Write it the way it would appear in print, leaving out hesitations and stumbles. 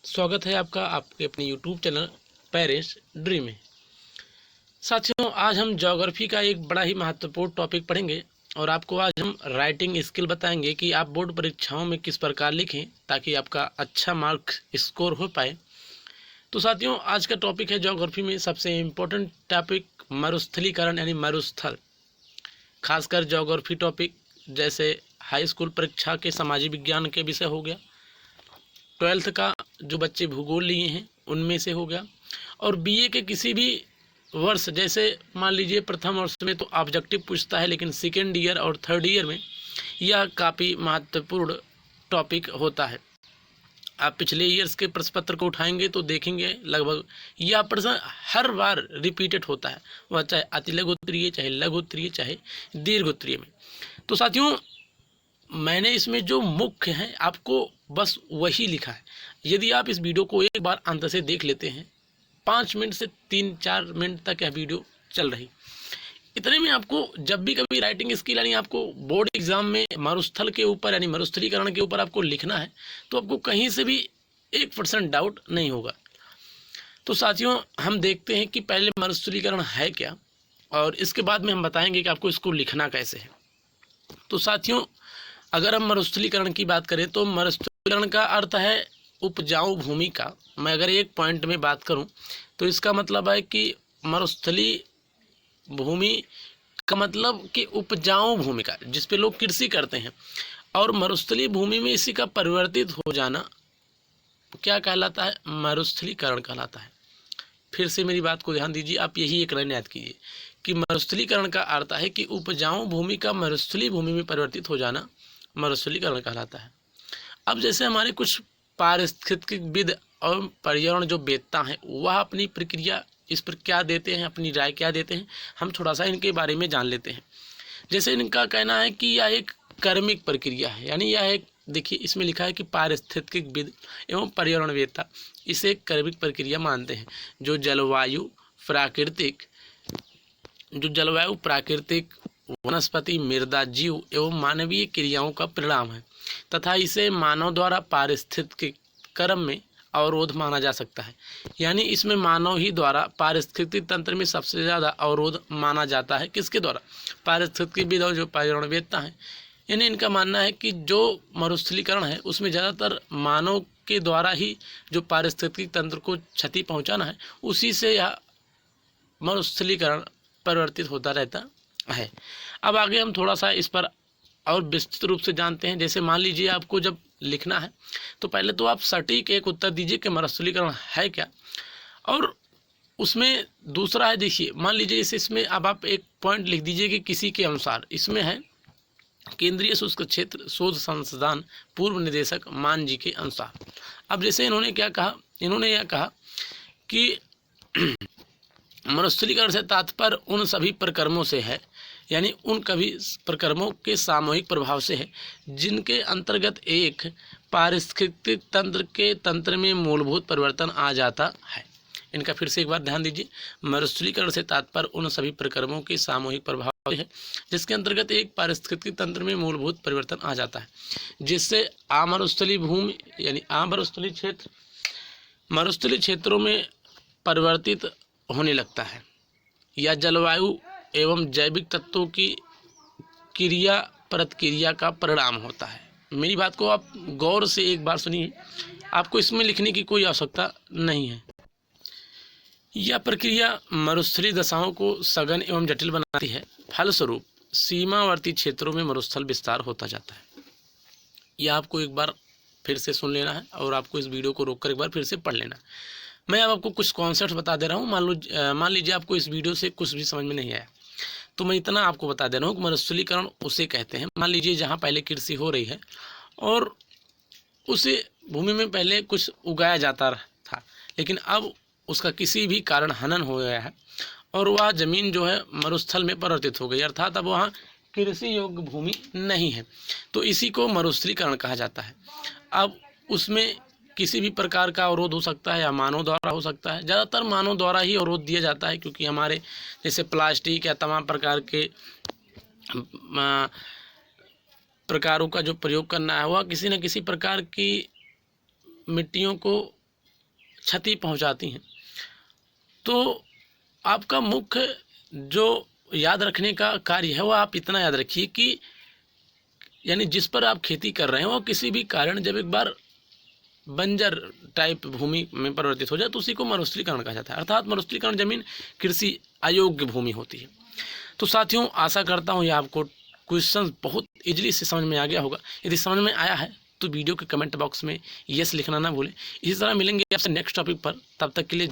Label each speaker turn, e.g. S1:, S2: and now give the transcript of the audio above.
S1: स्वागत है आपका आपके अपने YouTube चैनल पेरिस ड्रीम में। साथियों, आज हम ज्योग्राफी का एक बड़ा ही महत्वपूर्ण टॉपिक पढ़ेंगे और आपको आज हम राइटिंग स्किल बताएंगे कि आप बोर्ड परीक्षाओं में किस प्रकार लिखें ताकि आपका अच्छा मार्क्स स्कोर हो पाए। तो साथियों, आज का टॉपिक है ज्योग्राफी में सबसे इम्पोर्टेंट टॉपिक मरुस्थलीकरण यानी मरुस्थल। खासकर ज्योग्राफी टॉपिक जैसे हाई स्कूल परीक्षा के सामाजिक विज्ञान के विषय हो गया, 12th का जो बच्चे भूगोल लिए हैं उनमें से हो गया, और बीए के किसी भी वर्ष जैसे मान लीजिए प्रथम वर्ष में तो ऑब्जेक्टिव पूछता है, लेकिन सेकेंड ईयर और थर्ड ईयर में यह काफ़ी महत्वपूर्ण टॉपिक होता है। आप पिछले ईयर्स के प्रश्न पत्र को उठाएंगे तो देखेंगे लगभग यह प्रश्न हर बार रिपीटेड होता है, वह चाहे अति लघु उत्तरीय, चाहे लघु उत्तरीय, चाहे दीर्घ उत्तरीय में। तो साथियों, मैंने इसमें जो मुख्य है आपको बस वही लिखा है। यदि आप इस वीडियो को एक बार अंत से देख लेते हैं, 5 मिनट से 3-4 मिनट तक यह वीडियो चल रही, इतने में आपको जब भी कभी राइटिंग स्किल यानी आपको बोर्ड एग्जाम में मरुस्थल के ऊपर यानी मरुस्थलीकरण के ऊपर आपको लिखना है तो आपको कहीं से भी 1% डाउट नहीं होगा। तो साथियों, हम देखते हैं कि पहले मरुस्थलीकरण है क्या और इसके बाद में हम बताएंगे कि आपको इसको लिखना कैसे है। तो साथियों, अगर हम मरुस्थलीकरण की बात करें तो मरुस्थलीकरण का अर्थ है उपजाऊ भूमि का। मैं अगर एक पॉइंट में बात करूं तो इसका मतलब है कि मरुस्थली भूमि का मतलब कि उपजाऊ भूमि का जिस पे लोग कृषि करते हैं, और मरुस्थली भूमि में इसी का परिवर्तित हो जाना क्या कहलाता है? मरुस्थलीकरण कहलाता है। फिर से मेरी बात को ध्यान दीजिए, आप यही एक लाइन याद कीजिए कि मरुस्थलीकरण का अर्थ है कि उपजाऊ भूमि का मरुस्थली भूमि में परिवर्तित हो जाना मरुस्थलीकरण कहलाता है। अब जैसे हमारे कुछ पारिस्थितिकविद और पर्यावरण जो वेत्ता हैं वह अपनी प्रक्रिया इस पर क्या देते हैं, अपनी राय क्या देते हैं, हम थोड़ा सा इनके बारे में जान लेते हैं। जैसे इनका कहना है कि यह एक कर्मिक प्रक्रिया है, यानी यह एक, देखिए इसमें लिखा है कि पारिस्थितिकविद एवं पर्यावरणवेत्ता इसे एक कर्मिक प्रक्रिया मानते हैं जो जलवायु प्राकृतिक वनस्पति मृदा जीव एवं मानवीय क्रियाओं का परिणाम है तथा इसे मानव द्वारा पारिस्थितिक क्रम में अवरोध माना जा सकता है। यानी इसमें मानव ही द्वारा पारिस्थितिक तंत्र में सबसे ज़्यादा अवरोध माना जाता है। किसके द्वारा? पारिस्थितिकविद और जो पर्यावरणवेत्ता हैं, यानी इनका मानना है कि जो मरुस्थलीकरण है उसमें ज़्यादातर मानव के द्वारा ही जो पारिस्थितिक तंत्र को क्षति पहुँचाना है उसी से यह मरुस्थलीकरण परिवर्तित होता रहता है। अब आगे हम थोड़ा सा इस पर और विस्तृत रूप से जानते हैं। जैसे मान लीजिए आपको जब लिखना है तो पहले तो आप सटीक एक उत्तर दीजिए कि मरुस्थलीकरण है क्या, और उसमें दूसरा है, देखिए मान लीजिए इसमें अब आप एक पॉइंट लिख दीजिए कि किसी के अनुसार, इसमें है केंद्रीय शुष्क क्षेत्र शोध संस्थान पूर्व निदेशक मान जी के अनुसार। अब जैसे इन्होंने क्या कहा, इन्होंने यह कहा कि मरुस्थलीकरण से तात्पर्य उन सभी प्रक्रमों से है, यानी उन कभी प्रक्रमों के सामूहिक प्रभाव से है जिनके अंतर्गत एक पारिस्थितिक तंत्र के तंत्र में मूलभूत परिवर्तन आ जाता है। इनका फिर से एक बार ध्यान दीजिए, मरुस्थलीकरण से तात्पर्य उन सभी प्रक्रमों के सामूहिक प्रभाव से है जिसके अंतर्गत एक पारिस्थितिक तंत्र में मूलभूत परिवर्तन आ जाता है, जिससे अमरुस्थली भूमि यानी अमरुस्थली क्षेत्र मरुस्थली क्षेत्रों में परिवर्तित होने लगता है, या जलवायु एवं जैविक तत्वों की क्रिया प्रतिक्रिया का परिणाम होता है। मेरी बात को आप गौर से एक बार सुनिए, आपको इसमें लिखने की कोई आवश्यकता नहीं है। यह प्रक्रिया मरुस्थली दशाओं को सघन एवं जटिल बनाती है, फलस्वरूप सीमावर्ती क्षेत्रों में मरुस्थल विस्तार होता जाता है। यह आपको एक बार फिर से सुन लेना है और आपको इस वीडियो को रोककर एक बार फिर से पढ़ लेना है। मैं अब आपको कुछ कॉन्सेप्ट बता दे रहा हूँ। मान लीजिए आपको इस वीडियो से कुछ भी समझ में नहीं आया तो मैं इतना आपको बता दे रहा हूँ कि मरुस्थलीकरण उसे कहते हैं, मान लीजिए जहाँ पहले कृषि हो रही है और उसे भूमि में पहले कुछ उगाया जाता था, लेकिन अब उसका किसी भी कारण हनन हो गया है और वह ज़मीन जो है मरुस्थल में परिवर्तित हो गई, अर्थात अब वहाँ कृषि योग्य भूमि नहीं है, तो इसी को मरुस्थलीकरण कहा जाता है। अब उसमें किसी भी प्रकार का अवरोध हो सकता है या मानव द्वारा हो सकता है, ज़्यादातर मानव द्वारा ही अवरोध दिया जाता है, क्योंकि हमारे जैसे प्लास्टिक या तमाम प्रकार के प्रकारों का जो प्रयोग करना है वह किसी न किसी प्रकार की मिट्टियों को क्षति पहुंचाती हैं। तो आपका मुख्य जो याद रखने का कार्य है वो आप इतना याद रखिए कि यानी जिस पर आप खेती कर रहे हैं वो किसी भी कारण जब एक बार बंजर टाइप भूमि में परिवर्तित हो जाए तो उसी को मरुस्थलीकरण कहा जाता है। अर्थात मरुस्थलीकरण जमीन कृषि अयोग्य भूमि होती है। तो साथियों, आशा करता हूँ ये आपको क्वेश्चन बहुत इजीली से समझ में आ गया होगा। यदि समझ में आया है तो वीडियो के कमेंट बॉक्स में यस लिखना ना भूलें। इसी तरह मिलेंगे आपसे नेक्स्ट टॉपिक पर, तब तक के लिए